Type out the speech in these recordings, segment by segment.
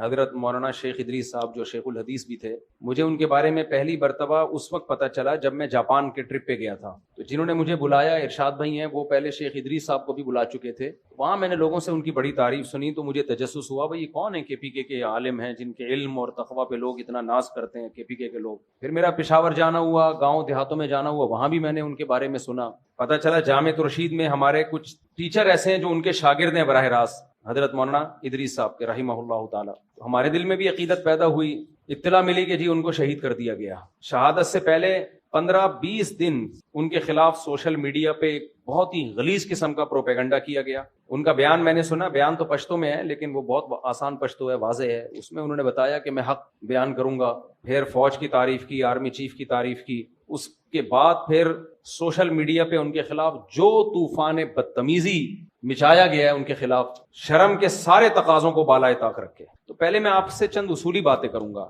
حضرت مولانا شیخ ادریس صاحب جو شیخ الحدیث بھی تھے، مجھے ان کے بارے میں پہلی مرتبہ اس وقت پتہ چلا جب میں جاپان کے ٹرپ پہ گیا تھا. تو جنہوں نے مجھے بلایا ارشاد بھائی ہیں، وہ پہلے شیخ ادریس صاحب کو بھی بلا چکے تھے. وہاں میں نے لوگوں سے ان کی بڑی تعریف سنی تو مجھے تجسس ہوا بھائی یہ کون ہیں KPK کے عالم ہیں جن کے علم اور تقویٰ پہ لوگ اتنا ناز کرتے ہیں KPK کے لوگ. پھر میرا پشاور جانا ہوا، گاؤں دیہاتوں میں جانا ہوا، وہاں بھی میں نے ان کے بارے میں سنا. پتہ چلا جامعۃ الرشید میں ہمارے کچھ ٹیچر ایسے ہیں جو ان کے شاگرد ہیں براہ راست حضرت مولانا ادریس صاحب کے رحمہ اللہ تعالی. ہمارے دل میں بھی عقیدت پیدا ہوئی. اطلاع ملی کہ جی ان کو شہید کر دیا گیا. شہادت سے پہلے 15-20 دن ان کے خلاف سوشل میڈیا پہ ایک بہت ہی غلیظ قسم کا پروپیگنڈا کیا گیا. ان کا بیان میں نے سنا، بیان تو پشتو میں ہے لیکن وہ بہت آسان پشتو ہے، واضح ہے. اس میں انہوں نے بتایا کہ میں حق بیان کروں گا، پھر فوج کی تعریف کی، آرمی چیف کی تعریف کی. اس کے بعد پھر سوشل میڈیا پہ ان کے خلاف جو طوفان بدتمیزی مچایا گیا ہے ان کے خلاف، شرم کے سارے تقاضوں کو بالائے طاق رکھے. تو پہلے میں آپ سے چند اصولی باتیں کروں گا.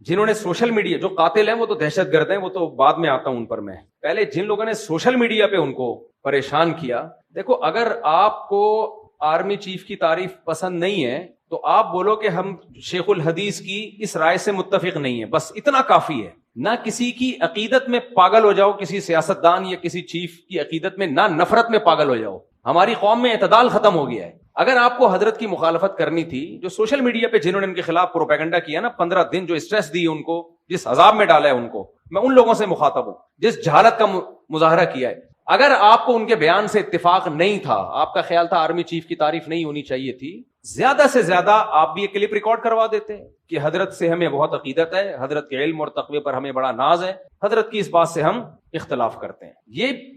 جنہوں نے سوشل میڈیا، جو قاتل ہیں وہ تو دہشت گرد ہیں، وہ تو بعد میں آتا ہوں ان پر. میں پہلے جن لوگوں نے سوشل میڈیا پہ ان کو پریشان کیا، دیکھو اگر آپ کو آرمی چیف کی تعریف پسند نہیں ہے تو آپ بولو کہ ہم شیخ الحدیث کی اس رائے سے متفق نہیں ہیں، بس اتنا کافی ہے. نہ کسی کی عقیدت میں پاگل ہو جاؤ، کسی سیاستدان یا کسی چیف کی عقیدت میں، نہ نفرت میں پاگل ہو جاؤ. ہماری قوم میں اعتدال ختم ہو گیا ہے. اگر آپ کو حضرت کی مخالفت کرنی تھی، جو سوشل میڈیا پہ جنہوں نے ان کے خلاف پروپیگنڈا کیا نا، 15 دن جو اسٹریس دی ان کو، جس عذاب میں ڈالا ہے ان کو، میں ان لوگوں سے مخاطب ہوں جس جہالت کا مظاہرہ کیا ہے. اگر آپ کو ان کے بیان سے اتفاق نہیں تھا، آپ کا خیال تھا آرمی چیف کی تعریف نہیں ہونی چاہیے تھی، زیادہ سے زیادہ آپ بھی یہ کلپ ریکارڈ کروا دیتے کہ حضرت سے ہمیں بہت عقیدت ہے، حضرت کے علم اور تقوی پر ہمیں بڑا ناز ہے، حضرت کی اس بات سے ہم اختلاف کرتے ہیں.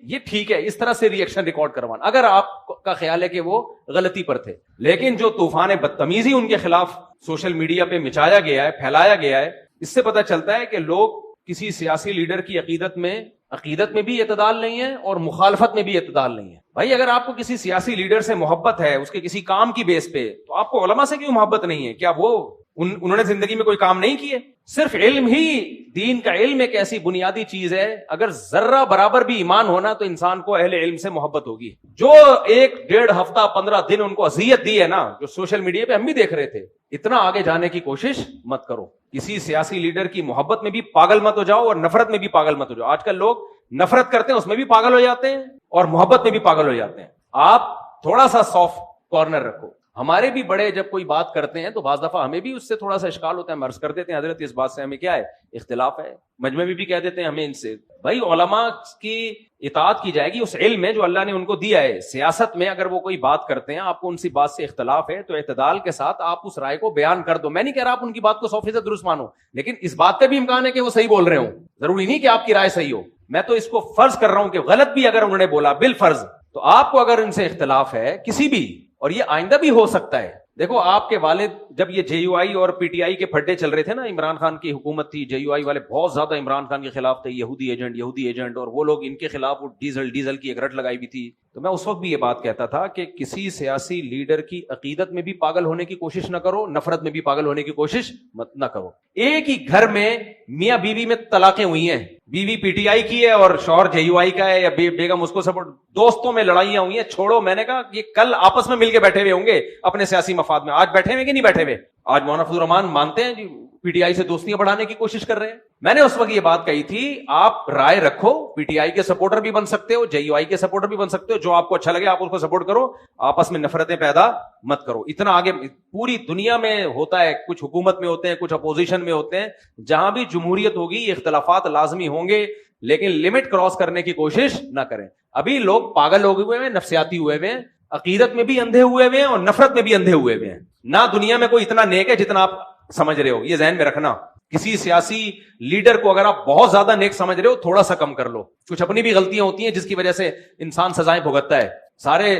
یہ ٹھیک ہے، اس طرح سے ریئیکشن ریکارڈ کروانا اگر آپ کا خیال ہے کہ وہ غلطی پر تھے. لیکن جو طوفان بدتمیزی ان کے خلاف سوشل میڈیا پہ مچایا گیا ہے، پھیلایا گیا ہے، اس سے پتہ چلتا ہے کہ لوگ کسی سیاسی لیڈر کی عقیدت میں بھی اعتدال نہیں ہے اور مخالفت میں بھی اعتدال نہیں ہے. بھائی اگر آپ کو کسی سیاسی لیڈر سے محبت ہے، اس کے کسی کام کی بیس پہ، تو آپ کو علماء سے کیوں محبت نہیں ہے؟ کیا وہ انہوں نے زندگی میں کوئی کام نہیں کیے؟ صرف علم ہی، دین کا علم ایک ایسی بنیادی چیز ہے، اگر ذرہ برابر بھی ایمان ہونا تو انسان کو اہل علم سے محبت ہوگی. جو 1-1.5 ہفتہ 15 دن ان کو اذیت دی ہے نا، جو سوشل میڈیا پہ ہم بھی دیکھ رہے تھے، اتنا آگے جانے کی کوشش مت کرو. کسی سیاسی لیڈر کی محبت میں بھی پاگل مت ہو جاؤ اور نفرت میں بھی پاگل مت ہو جاؤ. آج کل لوگ نفرت کرتے ہیں، اس میں بھی پاگل ہو جاتے ہیں اور محبت میں بھی پاگل ہو جاتے ہیں. آپ تھوڑا سا سافٹ کارنر رکھو. ہمارے بھی بڑے جب کوئی بات کرتے ہیں تو بعض دفعہ ہمیں بھی اس سے تھوڑا سا اشکال ہوتا ہے. ہم عرض کر دیتے ہیں حضرت اس بات سے ہمیں کیا ہے، اختلاف ہے. مجمع میں بھی کہہ دیتے ہیں ہمیں ان سے، بھائی علماء کی اطاعت کی جائے گی اس علم میں جو اللہ نے ان کو دیا ہے. سیاست میں اگر وہ کوئی بات کرتے ہیں، آپ کو ان سی بات سے اختلاف ہے تو اعتدال کے ساتھ آپ اس رائے کو بیان کر دو. میں نہیں کہہ رہا آپ ان کی بات کو 100% درست مانو، لیکن اس بات کا بھی امکان ہے کہ وہ صحیح بول رہے ہوں. ضروری نہیں کہ آپ کی رائے صحیح ہو. میں تو اس کو فرض کر رہا ہوں کہ غلط بھی اگر انہوں نے بولا بالفرض، تو آپ کو اگر ان سے اختلاف ہے کسی بھی، اور یہ آئندہ بھی ہو سکتا ہے. دیکھو آپ کے والد جب یہ JUI اور PTI کے پھڈے چل رہے تھے نا، عمران خان کی حکومت تھی، JUI والے بہت زیادہ عمران خان کے خلاف تھے، یہودی ایجنٹ، اور وہ لوگ ان کے خلاف وہ ڈیزل کی ایک رٹ لگائی بھی تھی. تو میں اس وقت بھی یہ بات کہتا تھا کہ کسی سیاسی لیڈر کی عقیدت میں بھی پاگل ہونے کی کوشش نہ کرو، نفرت میں بھی پاگل ہونے کی کوشش نہ کرو. ایک ہی گھر میں میاں بیوی میں طلاقیں ہوئی ہیں، بیوی PTI کی ہے اور شوہر JUI کا ہے، یا بیگم اس کو سپورٹ، دوستوں میں لڑائیاں ہوئی ہیں. چھوڑو، میں نے کہا یہ کل آپس میں مل کے بیٹھے ہوئے ہوں گے اپنے سیاسی مفاد میں. آج بیٹھے ہوئے کہ نہیں بیٹھے ہوئے؟ آج مولانا فضل الرحمان مانتے ہیں جی PTI سے دوستیاں بڑھانے کی کوشش کر رہے ہیں. میں نے اس وقت یہ بات کہی تھی، آپ رائے رکھو، PTI کے سپورٹر بھی بن سکتے ہو، JUI کے سپورٹر بھی بن سکتے ہو، جو آپ کو اچھا لگے آپ اس کو سپورٹ کرو، آپس میں نفرتیں پیدا مت کرو. اتنا آگے پوری دنیا میں ہوتا ہے، کچھ حکومت میں ہوتے ہیں، کچھ اپوزیشن میں ہوتے ہیں، جہاں بھی جمہوریت ہوگی اختلافات لازمی ہوں گے، لیکن لمٹ کراس کرنے کی کوشش نہ کریں. ابھی لوگ پاگل ہو گئے ہیں، نفسیاتی ہوئے ہوئے ہیں، عقیدت میں بھی اندھے ہوئے ہوئے ہیں اور نفرت میں بھی اندھے ہوئے ہوئے ہیں. نہ دنیا میں کوئی اتنا نیک ہے جتنا آپ سمجھ رہے ہو، یہ ذہن میں رکھنا. کسی سیاسی لیڈر کو اگر آپ بہت زیادہ نیک سمجھ رہے ہو، تھوڑا سا کم کر لو. کچھ اپنی بھی غلطیاں ہوتی ہیں جس کی وجہ سے انسان سزائیں بھگتتا ہے، سارے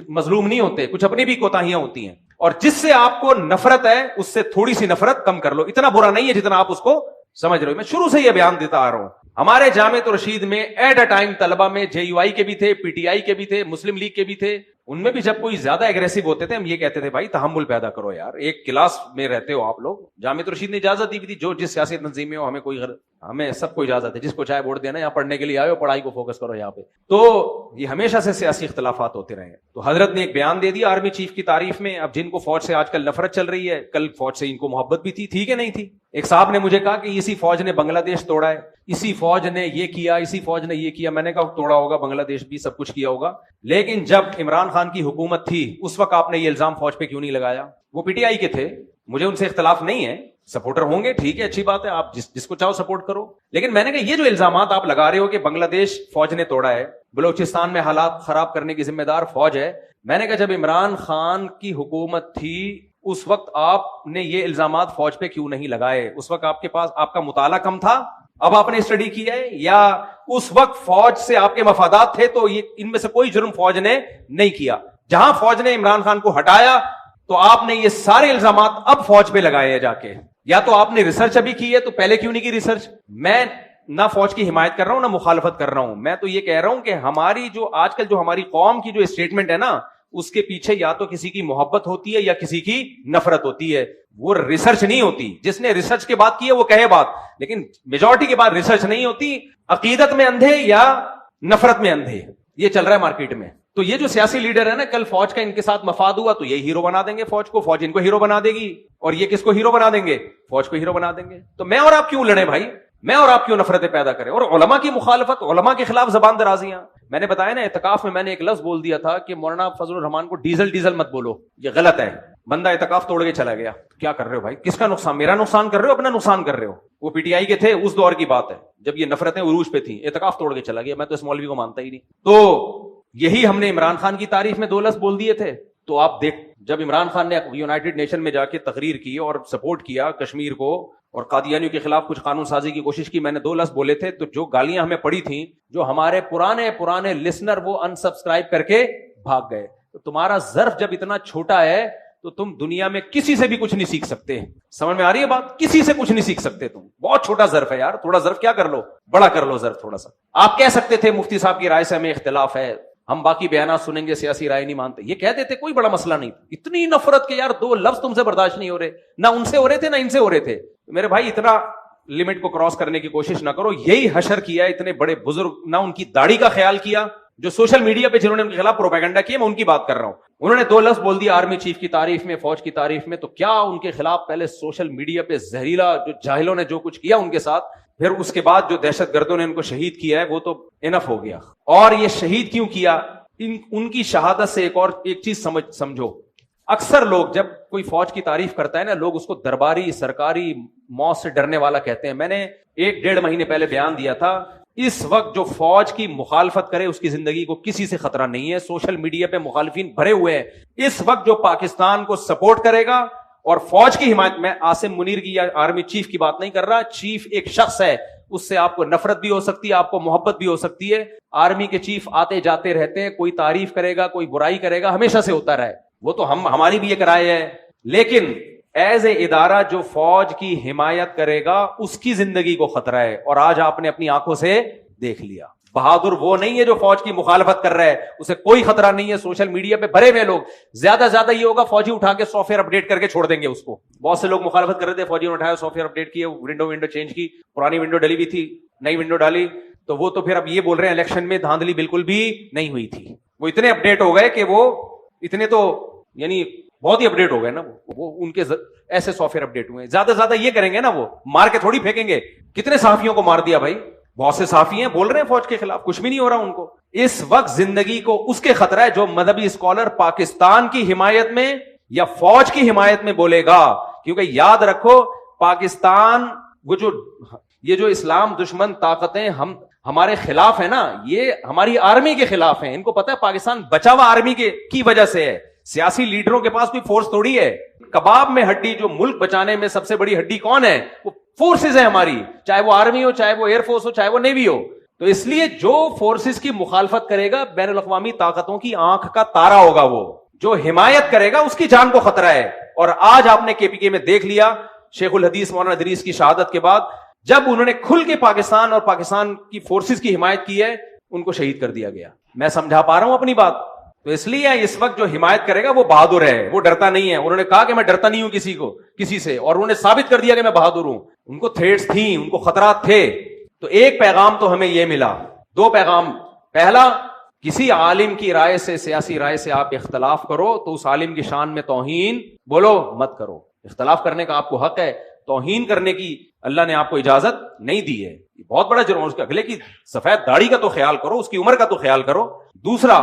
مظلوم نہیں ہوتے، کچھ اپنی بھی کوتاہیاں ہوتی ہیں. اور جس سے آپ کو نفرت ہے اس سے تھوڑی سی نفرت کم کر لو. اتنا برا نہیں ہے جتنا آپ اس کو سمجھ رہے ہو. میں شروع سے یہ بیان دیتا آ رہا ہوں. ہمارے جامعۃ الرشید میں ایٹ اے ٹائم طلبہ میں JUI کے بھی تھے، PTI کے بھی تھے، مسلم لیگ کے بھی تھے، ان میں بھی جب کوئی زیادہ ایگریسو ہوتے تھے ہم یہ کہتے تھے بھائی تحمل پیدا کرو یار, ایک کلاس میں رہتے ہو آپ لوگ. جامعۃ الرشید نے اجازت دی تھی جو جس سیاسی تنظیم میں ہو, ہمیں کوئی ہمیں سب کو اجازت ہے, جس کو چاہے ووٹ دینا, یہاں پڑھنے کے لیے آئے ہو, پڑھائی کو فوکس کرو یہاں پہ. تو یہ ہمیشہ سے سیاسی اختلافات ہوتے رہے ہیں. تو حضرت نے ایک بیان دے دیا آرمی چیف کی تعریف میں. اب جن کو فوج سے آج کل نفرت چل رہی ہے, کل فوج سے ان کو محبت بھی تھی کہ نہیں تھی. ایک صاحب نے مجھے کہا کہ اسی فوج نے بنگلہ دیش توڑا ہے, اسی فوج نے یہ کیا, اسی فوج نے یہ کیا. میں نے کہا توڑا ہوگا, بنگلہ دیش بھی سب کچھ کیا ہوگا, لیکن جب عمران خان کی حکومت تھی اس وقت آپ نے یہ الزام فوج پہ کیوں نہیں لگایا؟ وہ پی ٹی آئی کے تھے, مجھے ان سے اختلاف نہیں ہے, سپورٹر ہوں گے ٹھیک ہے, اچھی بات ہے, آپ جس کو چاہو سپورٹ کرو. لیکن میں نے کہا یہ جو الزامات آپ لگا رہے ہو کہ بنگلہ دیش فوج نے توڑا ہے, بلوچستان میں حالات خراب کرنے کی ذمہ دار فوج ہے, میں نے کہا جب عمران خان کی حکومت تھی اس وقت آپ نے یہ الزامات فوج پہ کیوں نہیں لگائے؟ اس وقت آپ کے پاس آپ کا مطالعہ کم تھا, اب آپ نے اسٹڈی کیا ہے, یا اس وقت فوج سے آپ کے مفادات تھے؟ تو یہ ان میں سے کوئی جرم فوج نے نہیں کیا. جہاں فوج نے عمران خان کو ہٹایا تو آپ نے یہ سارے الزامات اب فوج پہ لگائے ہیں جا کے. یا تو آپ نے ریسرچ ابھی کی ہے تو پہلے کیوں نہیں کی ریسرچ؟ میں نہ فوج کی حمایت کر رہا ہوں نہ مخالفت کر رہا ہوں, میں تو یہ کہہ رہا ہوں کہ ہماری جو آج کل جو ہماری قوم کی جو اسٹیٹمنٹ ہے نا, اس کے پیچھے یا تو کسی کی محبت ہوتی ہے یا کسی کی نفرت ہوتی ہے, وہ ریسرچ نہیں ہوتی. جس نے ریسرچ کے بات کی ہے وہ کہے بات, لیکن میجورٹی کے بعد ریسرچ نہیں ہوتی. عقیدت میں اندھے یا نفرت میں اندھے, یہ چل رہا ہے مارکیٹ میں. تو یہ جو سیاسی لیڈر ہے نا, کل فوج کا ان کے ساتھ مفاد ہوا تو یہ ہیرو بنا دیں گے فوج کو, فوج ان کو ہیرو بنا دے گی, اور یہ کس کو ہیرو بنا دیں گے؟ فوج کو ہیرو بنا دیں گے. تو میں اور آپ کیوں لڑیں بھائی؟ میں اور آپ کیوں نفرتیں پیدا کریں؟ اور علماء کی مخالفت, علماء کے خلاف زبان درازیاں. میں نے بتایا نا اعتکاف میں میں نے ایک لفظ بول دیا تھا کہ مولانا فضل الرحمان کو ڈیزل مت بولو, یہ غلط ہے. بندہ اعتکاف توڑ کے چلا گیا, کیا کر رہے ہو بھائی؟ کس کا نقصان؟ میرا نقصان کر رہے ہو, اپنا نقصان کر رہے ہو. وہ پی ٹی آئی کے تھے, اس دور کی بات ہے جب یہ نفرتیں عروج پہ تھیں, اعتکاف توڑ کے چلا گیا. میں تو اس مولوی کو مانتا ہی نہیں. تو یہی ہم نے عمران خان کی تعریف میں 2 لفظ بول دیے تھے. تو آپ دیکھ, جب عمران خان نے یونائٹڈ نیشن میں جا کے تقریر کی اور سپورٹ کیا کشمیر کو اور قادیانیوں کے خلاف کچھ قانون سازی کی کوشش کی, میں نے 2 لفظ بولے تھے. تو جو گالیاں ہمیں پڑی تھیں, جو ہمارے پرانے لسنر وہ انسبسکرائب کر کے بھاگ گئے. تو تمہارا ظرف جب اتنا چھوٹا ہے تو تم دنیا میں کسی سے بھی کچھ نہیں سیکھ سکتے. سمجھ میں آ رہی ہے بات؟ کسی سے کچھ نہیں سیکھ سکتے تم. بہت چھوٹا ظرف ہے یار, تھوڑا ظرف کیا کر لو, بڑا کر لو ظرف تھوڑا سا. آپ کہہ سکتے تھے مفتی صاحب کی رائے سے ہمیں اختلاف ہے, ہم باقی بیانات سنیں گے, سیاسی رائے نہیں مانتے, یہ کہہ دیتے, کوئی بڑا مسئلہ نہیں. اتنی نفرت کے یار 2 لفظ تم سے برداشت نہیں ہو رہے, نہ ان سے ہو رہے تھے نہ ان سے ہو رہے تھے. میرے بھائی اتنا لمٹ کو کراس کرنے کی کوشش نہ کرو. یہی حشر کیا اتنے بڑے بزرگ, نہ ان کی داڑھی کا خیال کیا, جو سوشل میڈیا پہ جنہوں نے ان کے خلاف پروپیگنڈا کیا, میں ان کی بات کر رہا ہوں. انہوں نے 2 لفظ بول دیا آرمی چیف کی تعریف میں, فوج کی تعریف میں. تو کیا ان کے خلاف پہلے سوشل میڈیا پہ زہریلا جو جاہلوں نے جو کچھ کیا ان کے ساتھ, پھر اس کے بعد جو دہشت گردوں نے ان کو شہید کیا ہے, وہ تو انف ہو گیا. اور یہ شہید کیوں کیا؟ ان کی شہادت سے ایک چیز سمجھو. اکثر لوگ جب کوئی فوج کی تعریف کرتا ہے نا, لوگ اس کو درباری سرکاری موت سے ڈرنے والا کہتے ہیں. میں نے 1-1.5 مہینے پہلے بیان دیا تھا, اس وقت جو فوج کی مخالفت کرے اس کی زندگی کو کسی سے خطرہ نہیں ہے. سوشل میڈیا پہ مخالفین بھرے ہوئے ہیں. اس وقت جو پاکستان کو سپورٹ کرے گا اور فوج کی حمایت, میں عاصم منیر کی یا آرمی چیف کی بات نہیں کر رہا, چیف ایک شخص ہے, اس سے آپ کو نفرت بھی ہو سکتی ہے, آپ کو محبت بھی ہو سکتی ہے. آرمی کے چیف آتے جاتے رہتے ہیں, کوئی تعریف کرے گا کوئی برائی کرے گا, ہمیشہ سے ہوتا رہا ہے. وہ تو ہماری بھی ایک رائے ہے, لیکن ایز اے ادارہ جو فوج کی حمایت کرے گا اس کی زندگی کو خطرہ ہے. اور آج آپ نے اپنی آنکھوں سے دیکھ لیا. بہادر وہ نہیں ہے جو فوج کی مخالفت کر رہا ہے, اسے کوئی خطرہ نہیں ہے. سوشل میڈیا پہ بھرے ہوئے لوگ, زیادہ یہ ہوگا فوجی اٹھا کے سافٹ ویئر اپڈیٹ کر کے چھوڑ دیں گے اس کو. بہت سے لوگ مخالفت کر رہے تھے, فوجی نے اٹھایا سافٹ ویئر اپڈیٹ کیا, ونڈو چینج کی, پرانی ونڈو ڈلی ہوئی تھی, نئی ونڈو ڈالی. تو وہ تو پھر اب یہ بول رہے ہیں الیکشن میں دھاندلی بالکل بھی نہیں ہوئی تھی. وہ اتنے اپڈیٹ ہو گئے کہ وہ اتنے تو یعنی بہت ہی اپڈیٹ ہو گئے نا, وہ ان کے ایسے سافٹ ویئر اپڈیٹ ہوئے. زیادہ یہ کریں گے نا, وہ مار کے تھوڑی پھینکیں گے. کتنے صحافیوں کو مار دیا بھائی, بہت سے صحافی ہیں بول رہے ہیں فوج کے خلاف, کچھ بھی نہیں ہو رہا ان کو. اس وقت زندگی کو اس کے خطرہ ہے جو مذہبی اسکالر پاکستان کی حمایت میں یا فوج کی حمایت میں بولے گا. کیونکہ یاد رکھو پاکستان, وہ یہ جو اسلام دشمن طاقتیں ہمارے خلاف ہے نا, یہ ہماری آرمی کے خلاف ہیں. ان کو پتا ہے پاکستان بچا ہوا آرمی کی وجہ سے ہے. سیاسی لیڈروں کے پاس کوئی فورس تھوڑی ہے. کباب میں ہڈی, جو ملک بچانے میں سب سے بڑی ہڈی کون ہے؟ وہ فورسز ہیں ہماری, چاہے وہ آرمی ہو, چاہے وہ ایئر فورس ہو, چاہے وہ نیوی ہو. تو اس لیے جو فورسز کی مخالفت کرے گا بین الاقوامی طاقتوں کی آنکھ کا تارا ہوگا. وہ جو حمایت کرے گا اس کی جان کو خطرہ ہے. اور آج آپ نے کے پی کے میں دیکھ لیا, شیخ الحدیث مولانا ادریس کی شہادت کے بعد جب انہوں نے کھل کے پاکستان اور پاکستان کی فورسز کی حمایت کی ہے, ان کو شہید کر دیا گیا. میں سمجھا پا رہا ہوں اپنی بات؟ تو اس لیے اس وقت جو حمایت کرے گا وہ بہادر ہے, وہ ڈرتا نہیں ہے. انہوں نے کہا کہ میں ڈرتا نہیں ہوں کسی سے, اور انہوں نے ثابت کر دیا کہ میں بہادر ہوں. ان کو تھریٹس تھیں, ان کو خطرات تھے. تو ایک پیغام تو ہمیں یہ ملا, دو پیغام. پہلا, کسی عالم کی رائے سے, سیاسی رائے سے آپ اختلاف کرو تو اس عالم کی شان میں توہین بولو مت کرو. اختلاف کرنے کا آپ کو حق ہے, توہین کرنے کی اللہ نے آپ کو اجازت نہیں دی ہے. یہ بہت بڑا جرم. اس کے اگلے کی سفید داڑھی کا تو خیال کرو, اس کی عمر کا تو خیال کرو. دوسرا,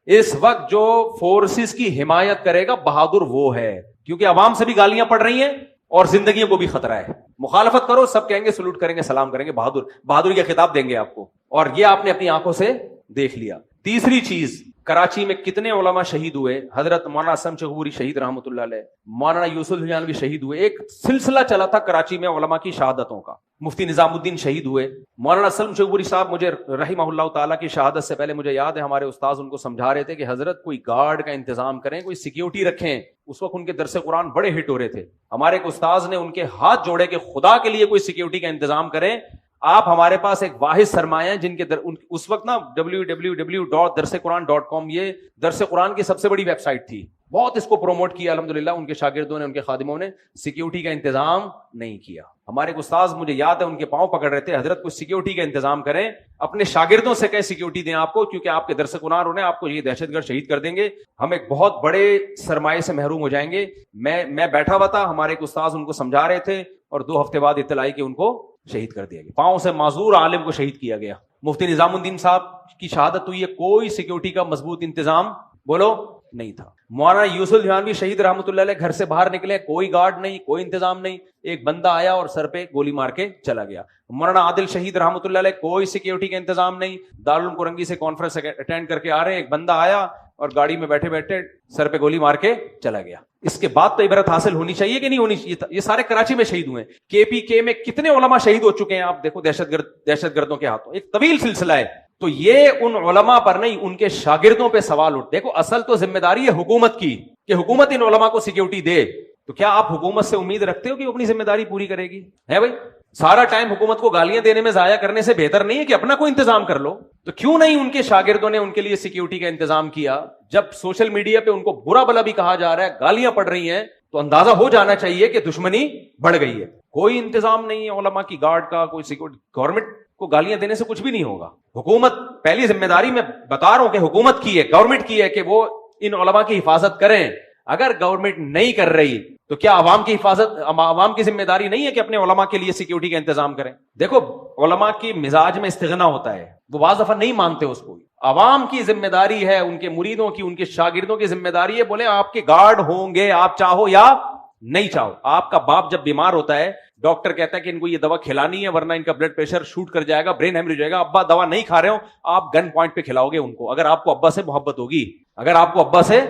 اس وقت جو فورسز کی حمایت کرے گا بہادر وہ ہے, کیونکہ عوام سے بھی گالیاں پڑ رہی ہیں اور زندگیوں کو بھی خطرہ ہے. مخالفت کرو, سب کہیں گے, سلوٹ کریں گے, سلام کریں گے, بہادری کا خطاب دیں گے آپ کو, اور یہ آپ نے اپنی آنکھوں سے دیکھ لیا. تیسری چیز, کراچی میں کتنے علماء شہید ہوئے. حضرت مولانا اسلم شغوری شہید رحمۃ اللہ علیہ, مولانا یوسف الحجانوی شہید ہوئے. ایک سلسلہ چلا تھا کراچی میں علماء کی شہادتوں کا. مفتی نظام الدین شہید ہوئے. مولانا اسلم شغوری صاحب, مجھے رحمہ اللہ تعالیٰ کی شہادت سے پہلے مجھے یاد ہے ہمارے استاذ ان کو سمجھا رہے تھے کہ حضرت کوئی گارڈ کا انتظام کریں, کوئی سیکیورٹی رکھیں. اس وقت ان کے درس قرآن بڑے ہٹ ہو رہے تھے. ہمارے ایک استاذ نے ان کے ہاتھ جوڑے کہ خدا کے لیے کوئی سیکیورٹی کا انتظام کریں, آپ ہمارے پاس ایک واحد سرمایہ ہیں جن کے اس وقت نا www.darsequran.com یہ درس قرآن کی سب سے بڑی ویب سائٹ تھی. بہت اس کو پروموٹ کیا الحمدللہ, ان کے شاگردوں نے, ان کے خادموں نے. سیکیورٹی کا انتظام نہیں کیا. ہمارے استاذ, مجھے یاد ہے, ان کے پاؤں پکڑ رہے تھے, حضرت کو سیکیورٹی کا انتظام کریں, اپنے شاگردوں سے کہیں سیکیورٹی دیں آپ کو, کیونکہ آپ کے درس قرآن ہونے آپ کو یہ دہشت گرد شہید کر دیں گے, ہم ایک بہت بڑے سرمایے سے محروم ہو جائیں گے. میں بیٹھا ہوا تھا, ہمارے ایک استاذ ان کو سمجھا رہے تھے, اور 2 ہفتے بعد اطلاع آئی کہ ان کو شہید کر دیا گیا. پاؤں سے معذور عالم کو شہید کیا گیا. مفتی نظام الدین صاحب کی شہادت ہوئی ہے, کوئی سیکیورٹی کا مضبوط انتظام بولو نہیں تھا. مولانا یوسف الحجانوی شہید رحمۃ اللہ علیہ گھر سے باہر نکلے, کوئی گارڈ نہیں, کوئی انتظام نہیں, ایک بندہ آیا اور سر پہ گولی مار کے چلا گیا. مولانا عادل شہید رحمۃ اللہ علیہ, کوئی سیکیورٹی کا انتظام نہیں, دارالعلوم کرنگی سے کانفرنس اٹینڈ کر کے آ رہے ہیں, ایک بندہ آیا اور گاڑی میں بیٹھے بیٹھے سر پہ گولی مار کے چلا گیا. اس کے بعد تو عبرت حاصل ہونی چاہیے کہ نہیں ہونی چاہیے. یہ سارے کراچی میں شہید ہوئے ہیں. KPK میں کتنے علماء شہید ہو چکے ہیں آپ دیکھو, دہشت گردوں کے ہاتھوں. ایک طویل سلسلہ ہے. تو یہ ان علماء پر نہیں, ان کے شاگردوں پہ سوال اٹھ. دیکھو اصل تو ذمہ داری ہے حکومت کی کہ حکومت ان علماء کو سیکیورٹی دے. تو کیا آپ حکومت سے امید رکھتے ہو کہ وہ اپنی ذمہ داری پوری کرے گی؟ ہے بھائی, سارا ٹائم حکومت کو گالیاں دینے میں ضائع کرنے سے بہتر نہیں ہے کہ اپنا کوئی انتظام کر لو؟ تو کیوں نہیں ان کے شاگردوں نے ان کے لیے سیکیورٹی کا انتظام کیا؟ جب سوشل میڈیا پہ ان کو برا بلا بھی کہا جا رہا ہے, گالیاں پڑ رہی ہیں, تو اندازہ ہو جانا چاہیے کہ دشمنی بڑھ گئی ہے. کوئی انتظام نہیں ہے علماء کی گارڈ کا, کوئی سیکیورٹی. گورنمنٹ کو گالیاں دینے سے کچھ بھی نہیں ہوگا. حکومت, پہلی ذمہ داری میں بتا رہا ہوں کہ حکومت کی ہے, گورنمنٹ کی ہے کہ وہ ان علماء کی حفاظت کریں. اگر گورنمنٹ نہیں کر رہی تو کیا عوام کی حفاظت, عوام کی ذمہ داری نہیں ہے کہ اپنے علماء کے لیے سیکیورٹی کا انتظام کریں؟ دیکھو علماء کی مزاج میں استغنا ہوتا ہے, وہ بعض دفعہ نہیں مانتے اس کو. عوام کی ذمہ داری ہے, ان کے مریدوں کی, ان کے شاگردوں کی ذمہ داری ہے. بولے آپ کے گارڈ ہوں گے, آپ چاہو یا نہیں چاہو. آپ کا باپ جب بیمار ہوتا ہے, ڈاکٹر کہتا ہے کہ ان کو یہ دوا کھلانی ہے ورنہ ان کا بلڈ پریشر شوٹ کر جائے گا, برین ہیمریج ہو جائے گا. ابا دوا نہیں کھا رہے ہو, آپ گن پوائنٹ پہ کھلاؤ گے ان کو. اگر آپ کو ابا سے محبت ہوگی, اگر آپ کو ابا سے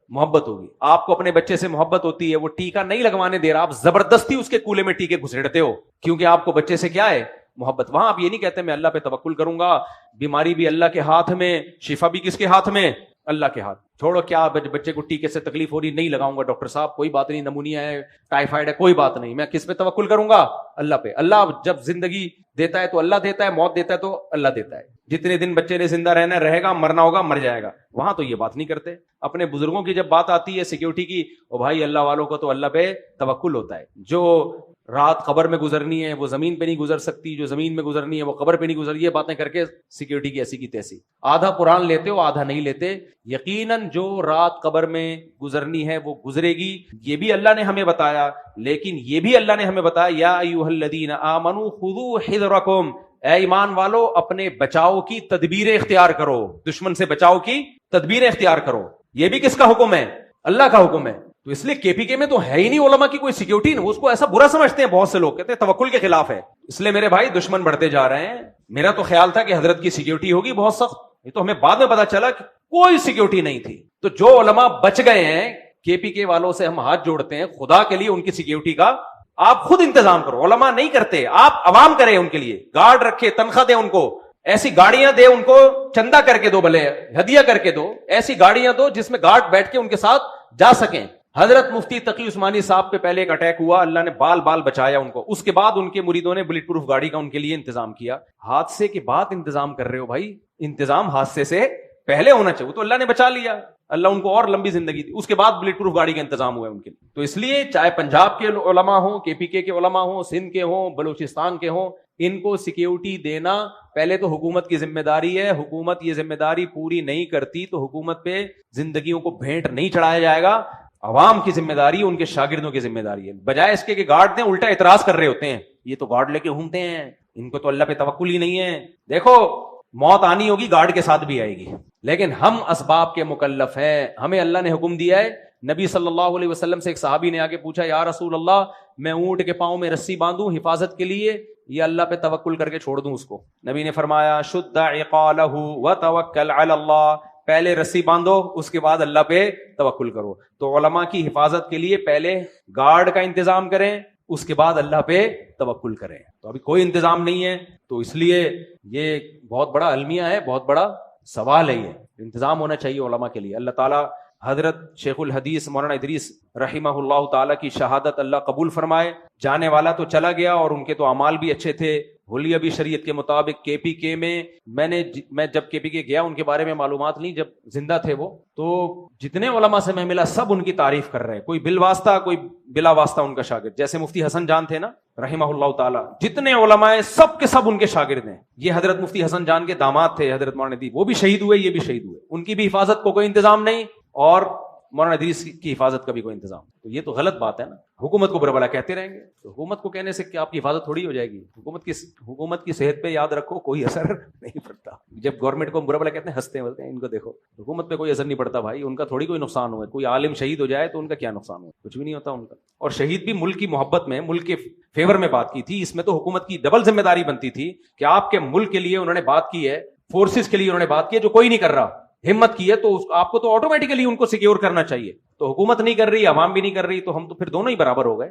محبت ہوگی, آپ کو اپنے بچے سے محبت ہوتی ہے, وہ ٹیکا نہیں لگوانے دے رہا, آپ زبردستی اس کے کولے میں ٹیکے گھسیڑتے ہو کیونکہ آپ کو بچے سے کیا ہے, محبت. وہاں آپ یہ نہیں کہتے میں اللہ پہ توکل کروں گا, بیماری بھی اللہ کے ہاتھ میں, شفا بھی کس کے ہاتھ میں, اللہ کے ہاتھ. چھوڑو کیا بچے کو ٹیکے سے تکلیف ہو رہی, نہیں لگاؤں گا ڈاکٹر صاحب, کوئی بات نہیں, نمونیا ہے, ٹائیفائڈ ہے, کوئی بات نہیں, میں کس پہ توکل کروں گا, اللہ پہ. اللہ جب زندگی دیتا ہے تو اللہ دیتا ہے, موت دیتا ہے تو اللہ دیتا ہے. جتنے دن بچے نے زندہ رہنا رہے گا, مرنا ہوگا مر جائے گا. وہاں تو یہ بات نہیں کرتے. اپنے بزرگوں کی جب بات آتی ہے سیکیورٹی کی, او بھائی اللہ والوں کو تو اللہ پہ توکل ہوتا ہے. جو رات قبر میں گزرنی ہے وہ زمین پہ نہیں گزر سکتی, جو زمین میں گزرنی ہے وہ قبر پہ نہیں گزر. یہ باتیں کر کے سیکیورٹی کی ایسی کی تیسی. آدھا قرآن لیتے ہو, آدھا نہیں لیتے. یقیناً جو رات قبر میں گزرنی ہے وہ گزرے گی, یہ بھی اللہ نے ہمیں بتایا. لیکن یہ بھی اللہ نے ہمیں بتایا, یا ایھا الذین آمنوا خذوا حذرکم, اے ایمان والو اپنے بچاؤ کی تدبیریں اختیار کرو, دشمن سے بچاؤ کی تدبیریں اختیار کرو. یہ بھی کس کا حکم ہے؟ اللہ کا حکم ہے. تو اس لیے KPK میں تو ہے ہی نہیں علماء کی کوئی سیکیورٹی. اس کو ایسا برا سمجھتے ہیں بہت سے لوگ, کہتے ہیں توکل کے خلاف ہے. اس لیے میرے بھائی دشمن بڑھتے جا رہے ہیں. میرا تو خیال تھا کہ حضرت کی سیکیورٹی ہوگی بہت سخت, یہ تو ہمیں بعد میں پتا چلا کہ کوئی سیکیورٹی نہیں تھی. تو جو علماء بچ گئے ہیں, KPK والوں سے ہم ہاتھ جوڑتے ہیں, خدا کے لیے ان کی سیکیورٹی کا آپ خود انتظام کرو. علماء نہیں کرتے, آپ عوام کریں ان کے لیے, گارڈ رکھے, تنخواہ دیں ان کو, ایسی گاڑیاں دے ان کو, چندہ کر کے دو, بھلے ہدیہ کر کے دو, ایسی گاڑیاں دو جس میں گارڈ بیٹھ کے ان کے ساتھ جا سکیں. حضرت مفتی تقی عثمانی صاحب پہ پہلے ایک اٹیک ہوا, اللہ نے بال بال بچایا ان کو. اس کے بعد ان کے مریدوں نے بلٹ پروف گاڑی کا ان کے لیے انتظام کیا. حادثے کے بعد انتظام کر رہے ہو بھائی, انتظام حادثے سے پہلے ہونا چاہیے, تو اللہ نے بچا لیا. اللہ ان کو اور لمبی زندگی دی، اس کے بعد بلٹ پروف گاڑی کا انتظام ہوا ہے ان کے لیے. تو اس لیے چاہے پنجاب کے علماء ہوں، کے پی کے علماء ہوں، سندھ کے ہوں، بلوچستان کے ہوں، ان کو سیکیورٹی دینا پہلے تو حکومت کی ذمہ داری ہے. حکومت یہ ذمہ داری پوری نہیں کرتی تو حکومت پہ زندگیوں کو بھینٹ نہیں چڑھایا جائے گا. عوام کی ذمہ داری ہے، ان کے شاگردوں کی ذمہ داری ہے. بجائے اس کے کہ گارڈ دیں، الٹا اعتراض کر رہے ہوتے ہیں، یہ تو گارڈ لے کے گھومتے ہیں، ان کو تو اللہ پہ توکل ہی نہیں ہے. دیکھو موت آنی ہوگی، گارڈ کے ساتھ بھی آئے گی، لیکن ہم اسباب کے مکلف ہیں. ہمیں اللہ نے حکم دیا ہے. نبی صلی اللہ علیہ وسلم سے ایک صحابی نے آگے پوچھا، یا رسول اللہ میں اونٹ کے پاؤں میں رسی باندھوں حفاظت کے لیے یا اللہ پہ توکل کر کے چھوڑ دوں اس کو؟ نبی نے فرمایا شد عقالہ وتوکل علی اللہ، پہلے رسی باندھو اس کے بعد اللہ پہ توکل کرو. تو علماء کی حفاظت کے لیے پہلے گارڈ کا انتظام کریں، اس کے بعد اللہ پہ توکل کریں. تو ابھی کوئی انتظام نہیں ہے، تو اس لیے یہ بہت بڑا المیہ ہے، بہت بڑا سوال ہے. یہ انتظام ہونا چاہیے علماء کے لیے. اللہ تعالیٰ حضرت شیخ الحدیث مولانا ادریس رحمہ اللہ تعالیٰ کی شہادت اللہ قبول فرمائے. جانے والا تو چلا گیا اور ان کے تو اعمال بھی اچھے تھے. حلیہ بھی شریعت کے مطابق کے پی کے میں میں جب کے پی کے گیا ان کے بارے میں معلومات لی جب زندہ تھے وہ، تو جتنے علماء سے میں ملا سب ان کی تعریف کر رہے ہیں، کوئی بالواسطہ کوئی بلا واسطہ ان کا شاگرد. جیسے مفتی حسن جان تھے نا رحمہ اللہ تعالیٰ، جتنے علماء سب کے سب ان کے شاگرد ہیں. یہ حضرت مفتی حسن جان کے داماد تھے حضرت مولانا ادریس، وہ بھی شہید ہوئے، یہ بھی شہید ہوئے. ان کی بھی حفاظت کو کوئی انتظام نہیں اور مولانا ادریس کی حفاظت کا بھی کوئی انتظام. تو یہ تو غلط بات ہے نا. حکومت کو برا بھلا کہتے رہیں گے، تو حکومت کو کہنے سے کیا آپ کی حفاظت تھوڑی ہو جائے گی؟ حکومت کی صحت پہ یاد رکھو کوئی اثر نہیں پڑتا. جب گورنمنٹ کو برا بھلا کہتے ہیں ہنستے ہیں، بولتے ہیں ان کو دیکھو حکومت پہ کوئی اثر نہیں پڑتا بھائی، ان کا تھوڑی کوئی نقصان ہوا. کوئی عالم شہید ہو جائے تو ان کا کیا نقصان ہوا؟ کچھ بھی نہیں ہوتا ان کا. اور شہید بھی ملک کی محبت میں، ملک کے فیور میں بات کی تھی. اس میں تو حکومت کی ڈبل ذمہ داری بنتی تھی کہ آپ کے ملک کے لیے انہوں نے بات کی ہے، فورسز کے لیے انہوں نے بات کی ہے جو کوئی نہیں کر رہا، ہمت کی ہے، تو آپ کو تو آٹومیٹکلی ان کو سیکیور کرنا چاہیے. تو حکومت نہیں کر رہی، عوام بھی نہیں کر رہی، تو ہم تو پھر دونوں ہی برابر ہو گئے.